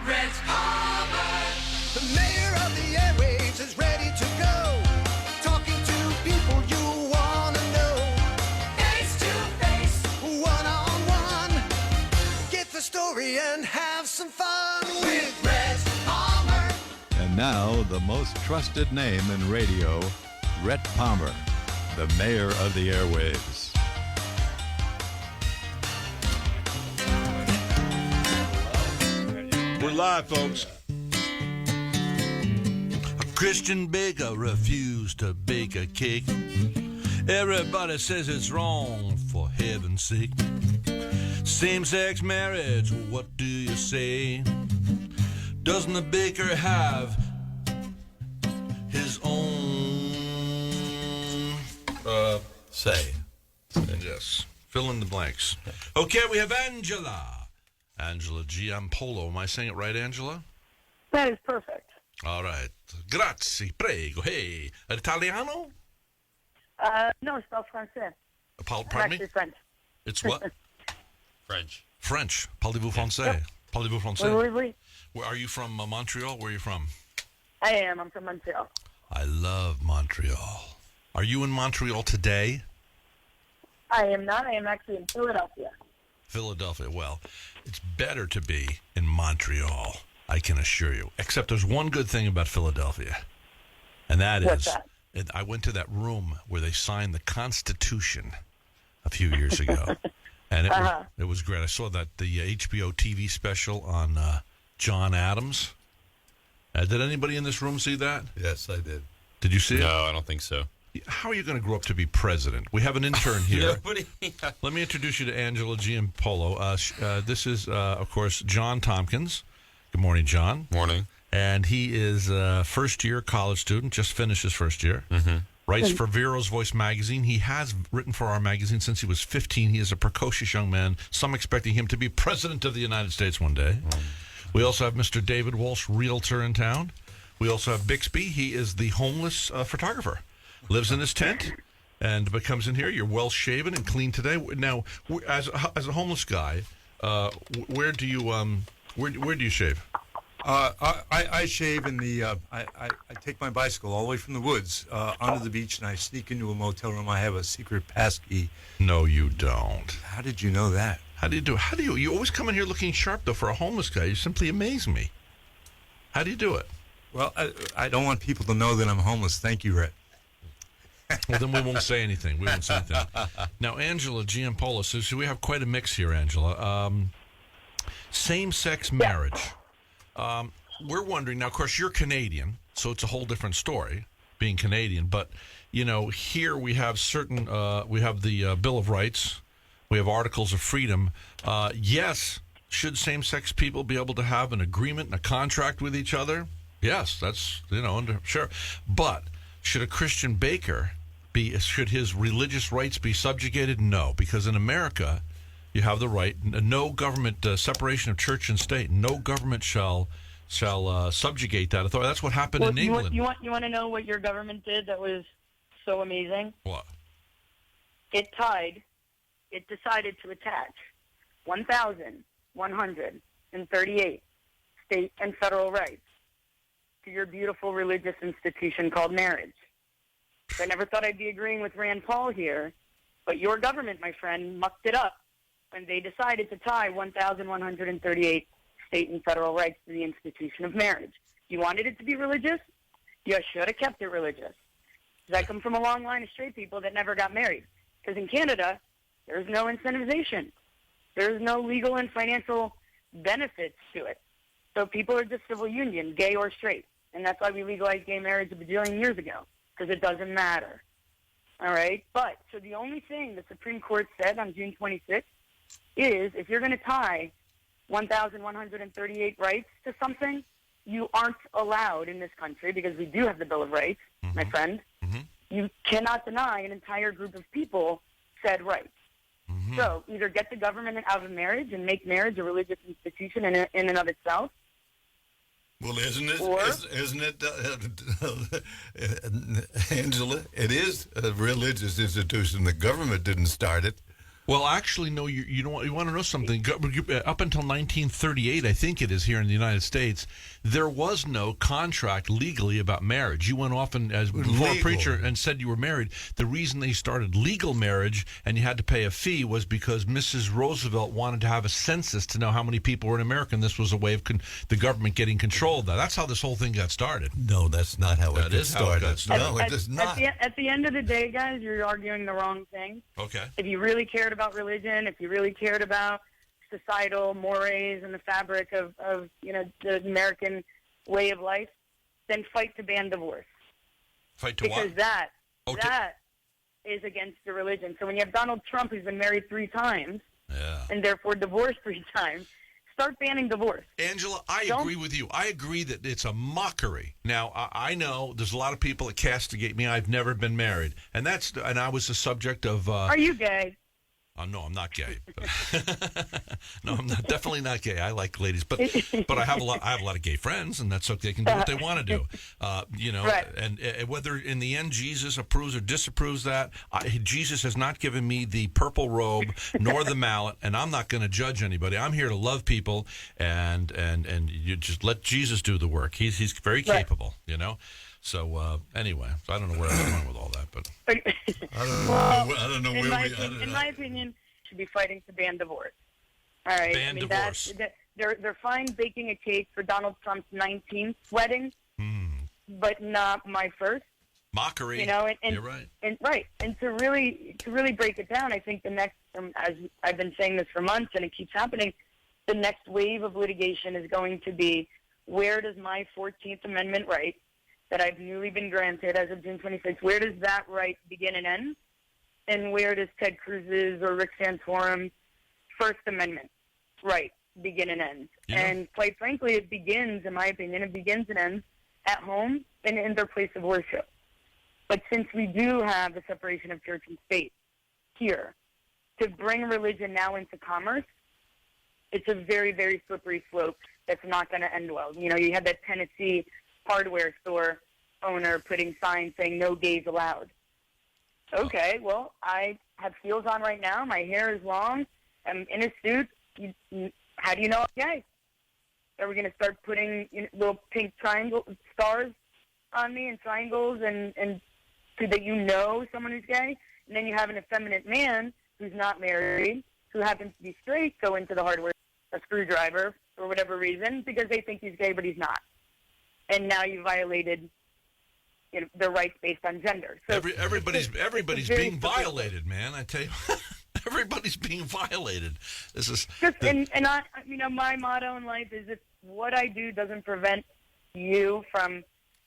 Rhett Palmer. The mayor of the airwaves is ready to go. Talking to people you wanna know. Face to face. One-on-one. Get the story and have some fun with Rhett Palmer. And now, the most trusted name in radio, Rhett Palmer, the mayor of the airwaves. We're live, folks. A Christian baker refused to bake a cake. Everybody says it's wrong, for heaven's sake. Same-sex marriage, what do you say? Doesn't the baker have his own say? Yes. Fill in the blanks. Okay, we have Angela Giampolo. Am I saying it right, Angela? That is perfect. All right. Grazie, prego. Hey, Italiano? No, spell français. Pardon me? Actually French. It's what? French. Parlez-vous français? Yep. Parlez-vous français? Oui, oui, oui. Where are you from? Montreal? Where are you from? I am. I'm from Montreal. I love Montreal. Are you in Montreal today? I am not. I am actually in Philadelphia. Philadelphia. Well, it's better to be in Montreal, I can assure you. Except there's one good thing about Philadelphia, and that What's is, that? I went to that room where they signed the Constitution a few years ago, and it was great. I saw that the HBO TV special on John Adams. Did anybody in this room see that? Yes, I did. Did you see it? No, I don't think so. How are you going to grow up to be president? We have an intern here. Nobody. Let me introduce you to Angela Giampolo. This is, of course, John Tompkins. Good morning, John. Morning. And he is a first-year college student, just finished his first year. Mm-hmm. Writes for Vero's Voice magazine. He has written for our magazine since he was 15. He is a precocious young man, some expecting him to be president of the United States one day. We also have Mr. David Walsh, realtor in town. We also have Bixby. He is the homeless photographer. Lives in his tent and comes in here. You're well shaven and clean today. Now, as a homeless guy, where do you shave? I shave in the. I take my bicycle all the way from the woods onto the beach, and I sneak into a motel room. I have a secret pass key. No, you don't. How did you know that? How do you do? You always come in here looking sharp, though. For a homeless guy, you simply amaze me. How do you do it? Well, I don't want people to know that I'm homeless. Thank you, Rhett. Well, then we won't say anything. Now, Angela Giampolo says, we have quite a mix here, Angela. Same-sex marriage. We're wondering, now, of course, you're Canadian, so it's a whole different story, being Canadian. But, here we have we have the Bill of Rights. We have Articles of Freedom. Yes, should same-sex people be able to have an agreement and a contract with each other? Yes, that's, sure. But should a Christian baker should his religious rights be subjugated? No, because in America, you have the right, no government, separation of church and state. No government shall subjugate that authority. That's what happened in England. You want to know what your government did that was so amazing? What? It decided to attach 1,138 state and federal rights to your beautiful religious institution called marriage. I never thought I'd be agreeing with Rand Paul here, but your government, my friend, mucked it up when they decided to tie 1,138 state and federal rights to the institution of marriage. You wanted it to be religious? You should have kept it religious. Because I come from a long line of straight people that never got married. Because in Canada, there's no incentivization. There's no legal and financial benefits to it. So people are just civil union, gay or straight. And that's why we legalized gay marriage a bajillion years ago. Because it doesn't matter. All right? But, so the only thing the Supreme Court said on June 26th is if you're going to tie 1,138 rights to something, you aren't allowed in this country, because we do have the Bill of Rights, my friend. Mm-hmm. You cannot deny an entire group of people said rights. Mm-hmm. So either get the government out of marriage and make marriage a religious institution in and of itself. Well, isn't it, Angela? It is a religious institution. The government didn't start it. Well, actually, no. You don't. You want to know something? Up until 1938, I think it is here in the United States, there was no contract legally about marriage. You went off and as before a Legal. preacher and said you were married. The reason they started legal marriage and you had to pay a fee was because Mrs. Roosevelt wanted to have a census to know how many people were in America. And this was a way of the government getting control of that. That's how this whole thing got started. No, that's not how That it gets is how it started. got started. No, it is not. At the end of the day, guys, you're arguing the wrong thing. Okay. If you really cared about religion, if you really cared about societal mores and the fabric of the American way of life, then fight to ban divorce. Fight to Because what? that Oh, to- that is against the religion. So when you have Donald Trump, who's been married 3 times Yeah. and therefore divorced 3 times, start banning divorce. Angela, I Don't- agree with you. I agree that it's a mockery. Now, I know there's a lot of people that castigate me. I've never been married, and I was the subject of. Are you gay? No, I'm not gay. No, I'm not, definitely not gay. I like ladies, but I have a lot. I have a lot of gay friends, and that's okay. They can do what they want to do. Right. And whether in the end Jesus approves or disapproves that, Jesus has not given me the purple robe nor the mallet, and I'm not going to judge anybody. I'm here to love people, and you just let Jesus do the work. He's very capable, So anyway, so I don't know where I'm going with all that, but I don't know in where my we. in my opinion, should be fighting to ban divorce. All right. Ban divorce. They're fine baking a cake for Donald Trump's 19th wedding, but not my first. mockery. And You're right. And to really break it down, I think the next, as I've been saying this for months, and it keeps happening, the next wave of litigation is going to be, where does my 14th Amendment right that I've newly been granted as of June 26th, where does that right begin and end? And where does Ted Cruz's or Rick Santorum's First Amendment right begin and end? And quite frankly, it begins, in my opinion, it begins and ends at home and in their place of worship. But since we do have the separation of church and state here, to bring religion now into commerce, it's a very, very slippery slope that's not going to end well. You had that Tennessee hardware store owner putting signs saying no gays allowed. Okay, well, I have heels on right now. My hair is long. I'm in a suit. How do you know I'm gay? Are we going to start putting little pink triangle stars on me and triangles and so that someone who's gay? And then you have an effeminate man who's not married, who happens to be straight, go into the hardware, a screwdriver, for whatever reason, because they think he's gay, but he's not. And now you violated their rights based on gender. So everybody's very being specific. violated, man. I tell you, everybody's being violated. This is my motto in life is, if what I do doesn't prevent you from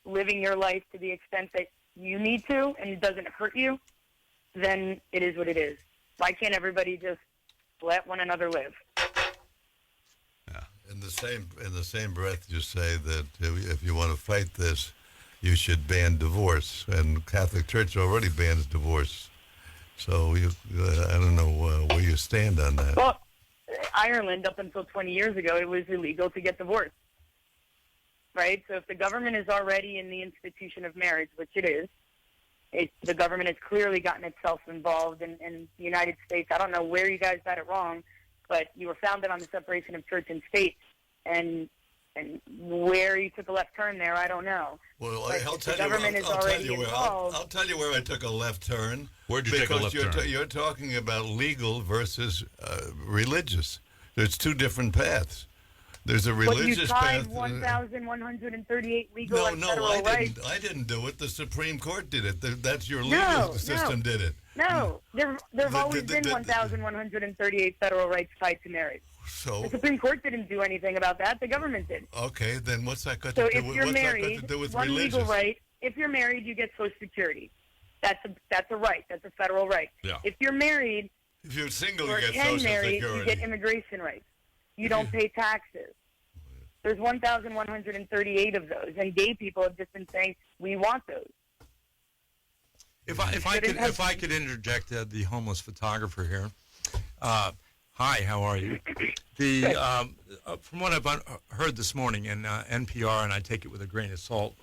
living your life to the extent that you need to, and it doesn't hurt you, then it is what it is. Why can't everybody just let one another live? In the same breath, you say that if you want to fight this, you should ban divorce, and Catholic Church already bans divorce. So I don't know where you stand on that. Well, Ireland, up until 20 years ago, it was illegal to get divorced. Right? So if the government is already in the institution of marriage, which it is, the government has clearly gotten itself involved in the United States. I don't know where you guys got it wrong, but you were founded on the separation of church and state, and where you took a left turn there, I don't know. Well, But I'll if tell the you where, government is I'll tell already you where involved. I'll tell you where I took a left turn. Where'd you take a left Because turn? you're talking about legal versus religious. There's two different paths. There's a But you religious tied path. 1,138 legal and federal I rights. didn't. I didn't do it. The Supreme Court did it. That's your No, legal no. system did it. No, there have always the- been the- 1,138 federal rights tied to marriage. So The Supreme Court didn't do anything about that. The government did. okay, then what's that got So to do if with you're what's that got married, to do with one religious? legal right. If you're married, you get Social Security. That's a right. That's a federal right. Yeah. If you're married If you're single, or you get can Social marry, Security. you get immigration rights. You don't pay taxes. There's 1,138 of those, and gay people have just been saying we want those. If I could interject the homeless photographer here. Hi, how are you? From what I've heard this morning in NPR, and I take it with a grain of salt,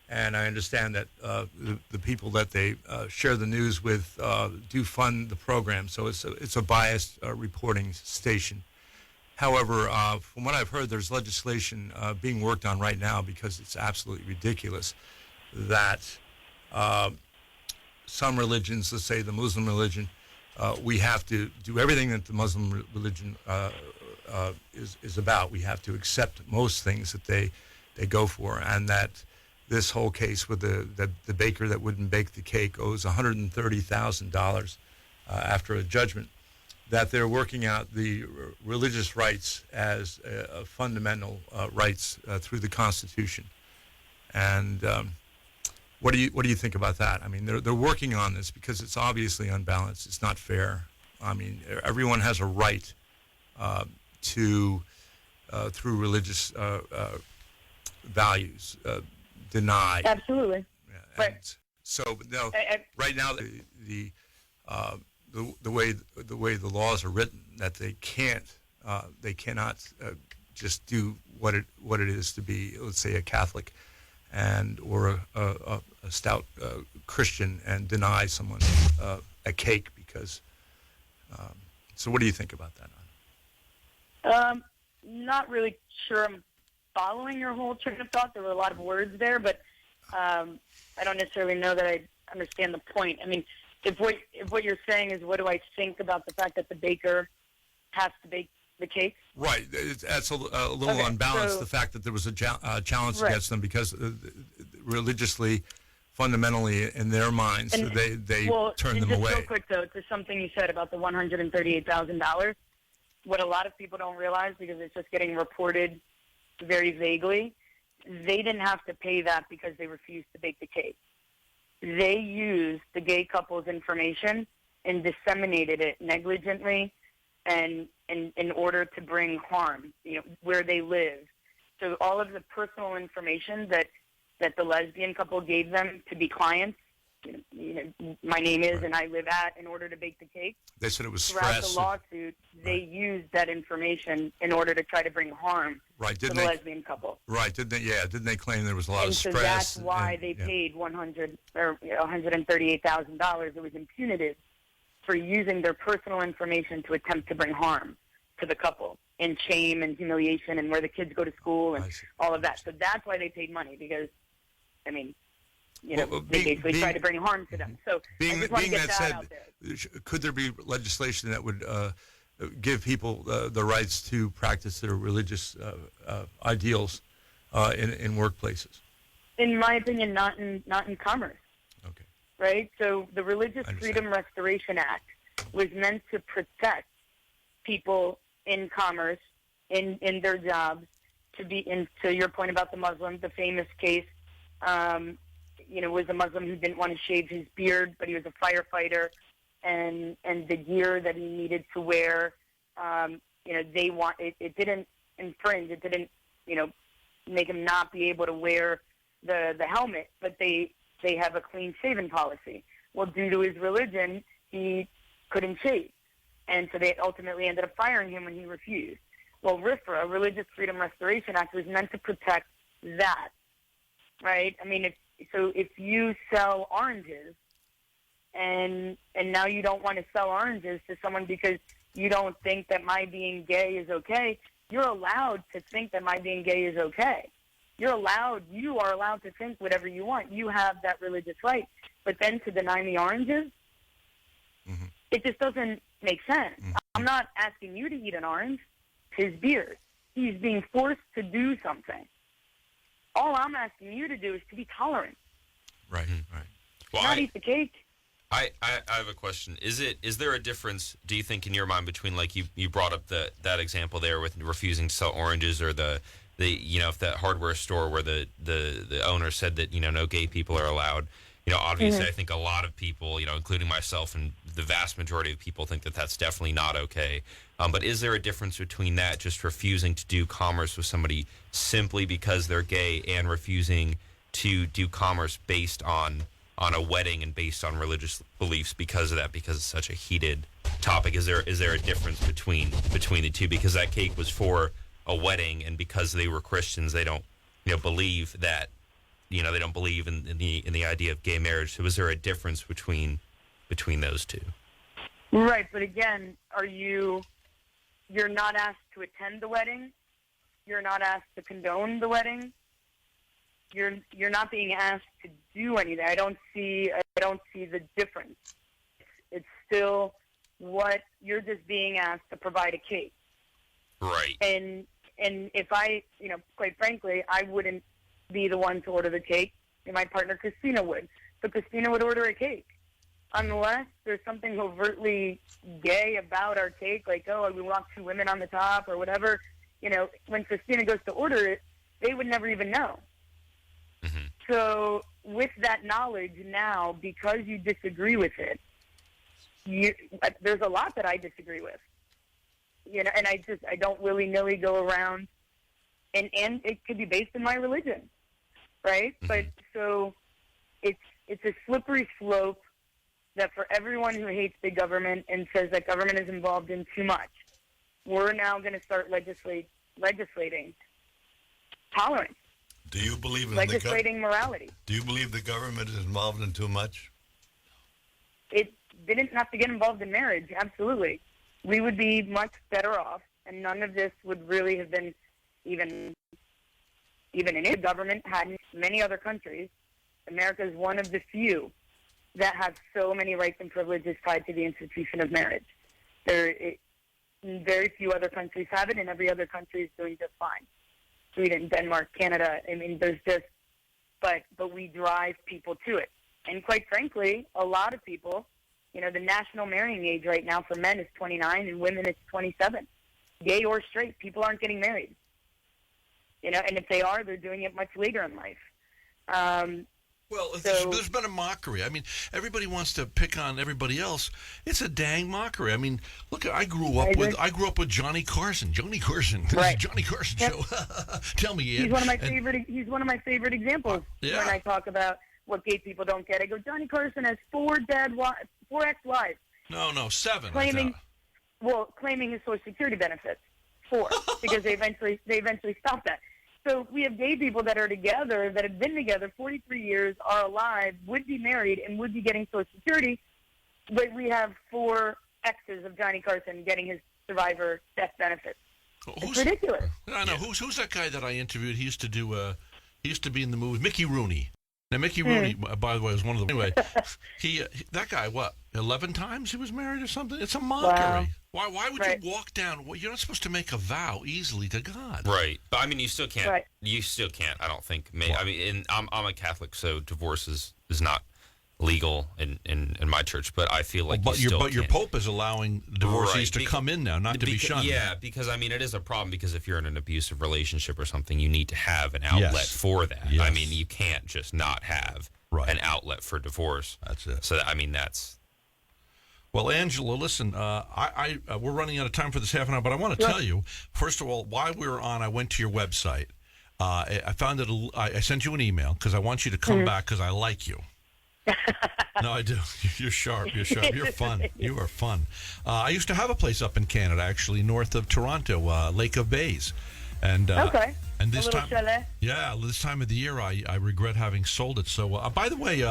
and I understand that the people that they share the news with do fund the program, so it's a biased reporting station. However, from what I've heard, there's legislation being worked on right now because it's absolutely ridiculous that some religions, let's say the Muslim religion, we have to do everything that the Muslim religion is about. We have to accept most things that they go for, and that this whole case with the baker that wouldn't bake the cake owes $130,000 after a judgment, that they're working out the religious rights as fundamental rights through the Constitution. And what do you think about that? I mean, they're working on this because it's obviously unbalanced. It's not fair. I mean, everyone has a right to, through religious values, deny. Absolutely. Yeah, Right. So no, I- right now the way the laws are written, that they cannot just do what it is to be, let's say, a Catholic or a stout Christian and deny someone a cake because. So what do you think about that? Not really sure I'm following your whole train of thought. There were a lot of words there, but I don't necessarily know that I understand the point. I mean, if what you're saying is what do I think about the fact that the baker has to bake the cake? Right. That's a little Okay, unbalanced, so- the fact that there was a challenge Right. against them because religiously, fundamentally, in their minds, And- they Well, turn and them just away. real quick, though, to something you said about the $138,000, what a lot of people don't realize, because it's just getting reported very vaguely, they didn't have to pay that because they refused to bake the cake. They used the gay couple's information and disseminated it negligently and in order to bring harm, where they live. So all of the personal information that the lesbian couple gave them to be clients, my name is and I live at, in order to bake the cake. They said it was Throughout stress. the lawsuit, they used that information in order to try to bring harm Right? to Didn't the they? lesbian couple. Right? Didn't they? Yeah. Didn't they claim there was a lot And of so stress? that's why and- they yeah. paid $138,000. It was impunitive for using their personal information to attempt to bring harm to the couple, and shame and humiliation, and where the kids go to school and I see. all of that. So that's why they paid money, because, I mean, Well, they basically tried to bring harm to them. So I Being just want to that get that said, out there. could there be legislation that would give people the rights to practice their religious ideals in workplaces? In my opinion, not in commerce. Okay. Right? So the Religious I understand. Freedom Restoration Act was meant to protect people in commerce, in their jobs, to your point about the Muslim, the famous case, was a Muslim who didn't want to shave his beard, but he was a firefighter, and the gear that he needed to wear, it didn't infringe, it didn't, make him not be able to wear the helmet, but they have a clean shaven policy. Well, due to his religion, he couldn't shave. And so they ultimately ended up firing him when he refused. Well, RFRA, Religious Freedom Restoration Act, was meant to protect that, right? I mean, if you sell oranges and now you don't want to sell oranges to someone because you don't think that my being gay is okay, you're allowed to think that my being gay is okay. You are allowed to think whatever you want. You have that religious right. But then to deny me oranges, Mm-hmm. it just doesn't make sense. I'm not asking you to eat an orange. His beard. He's being forced to do something. All I'm asking you to do is to be tolerant, Right. Right. Well, not eat the cake. I have a question. Is there a difference, do you think, in your mind between, like, you brought up that example there with refusing to sell oranges, or the if that hardware store where the owner said that no gay people are allowed? Obviously, I think a lot of people, including myself and the vast majority of people, think that that's definitely not okay. But is there a difference between that, just refusing to do commerce with somebody simply because they're gay, and refusing to do commerce based on a wedding and based on religious beliefs because of that, because it's such a heated topic? Is there a difference between the two? Because that cake was for a wedding, and because they were Christians, they don't believe that they don't believe in the idea of gay marriage. So was there a difference between those two? Right, but again, you're not asked to attend the wedding. You're not asked to condone the wedding. You're not being asked to do anything. I don't see the difference. It's still what you're just being asked to provide a cake. Right. And if I, quite frankly, I wouldn't be the one to order the cake. My partner Christina would. So Christina would order a cake. Unless there's something overtly gay about our cake, like, oh, we want 2 women on the top or whatever, when Christina goes to order it, they would never even know. Mm-hmm. So with that knowledge now, because you disagree with it, there's a lot that I disagree with. And I don't willy-nilly go around, and it could be based in my religion, right? Mm-hmm. But so it's a slippery slope that for everyone who hates big government and says that government is involved in too much, we're now going to start legislating tolerance, Do you believe in legislating morality. Do you believe the government is involved in too much? It didn't have to get involved in marriage, absolutely. We would be much better off, and none of this would really have been even in it. Government had in many other countries. America is one of the few that have so many rights and privileges tied to the institution of marriage. Very few other countries have it, and every other country is doing just fine. Sweden, Denmark, Canada. I mean, but we drive people to it. And quite frankly, a lot of people, the national marrying age right now for men is 29 and women it's 27. Gay or straight, people aren't getting married. And if they are, they're doing it much later in life. Well, So- there's been a mockery. I mean, everybody wants to pick on everybody else. It's a dang mockery. I mean, look, I grew up with Johnny Carson. Johnny Carson. This is Right. Johnny Carson Yep. show. Tell me, Ian. He's one of my favorite examples Yeah. when I talk about what gay people don't get. I go, Johnny Carson has 4 ex-wives, No, 7. claiming his Social Security benefits. 4, because they eventually stopped that. So we have gay people that are together, that have been together 43 years, are alive, would be married, and would be getting Social Security, but we have 4 exes of Johnny Carson getting his survivor death benefits. It's ridiculous. I know. Who's that guy that I interviewed? He used to be in the movie Mickey Rooney. Now, Mickey Rooney, by the way, was one of the... Anyway, that guy, 11 times he was married or something? It's a mockery. Wow. Why would Right. you walk down... Well, you're not supposed to make a vow easily to God. Right, but I mean, you still can't. Right. You still can't. I don't think. I mean, I'm a Catholic, so divorce is not legal in my church. But I feel like But your can't. Pope is allowing divorcees Right, to come in now, not to be shunned. Yeah, because I mean, it is a problem because if you're in an abusive relationship or something, you need to have an outlet Yes. for that. Yes. I mean, you can't just not have an outlet for divorce. That's it. So I mean, that's. Well, Angela, listen, we're running out of time for this half an hour, but I want to tell you, first of all, while we were on, I went to your website. I found that I sent you an email because I want you to come back because I like you. No, I do. You're sharp. You're sharp. You're fun. You are fun. I used to have a place up in Canada, actually, north of Toronto, Lake of Bays. And, Okay. And this A little time, chalet. yeah, this time of the year, I regret having sold it. So, by the way,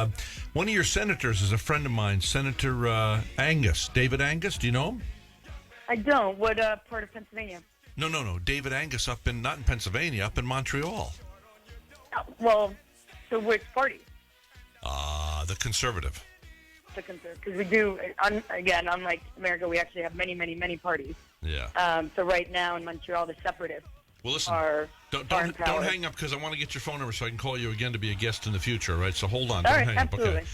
one of your senators is a friend of mine, Senator Angus, David Angus. Do you know him? I don't. What part of Pennsylvania? No. David Angus not in Pennsylvania, up in Montreal. Well, so which party? The Conservative. The Conservative. Because we do, again, unlike America, we actually have many, many, many parties. Yeah. So right now in Montreal, the Separatists Well, listen, are don't in power. hang up because I want to get your phone number so I can call you again to be a guest in the future. All right, so hold on. All Don't right, hang up. absolutely. Okay.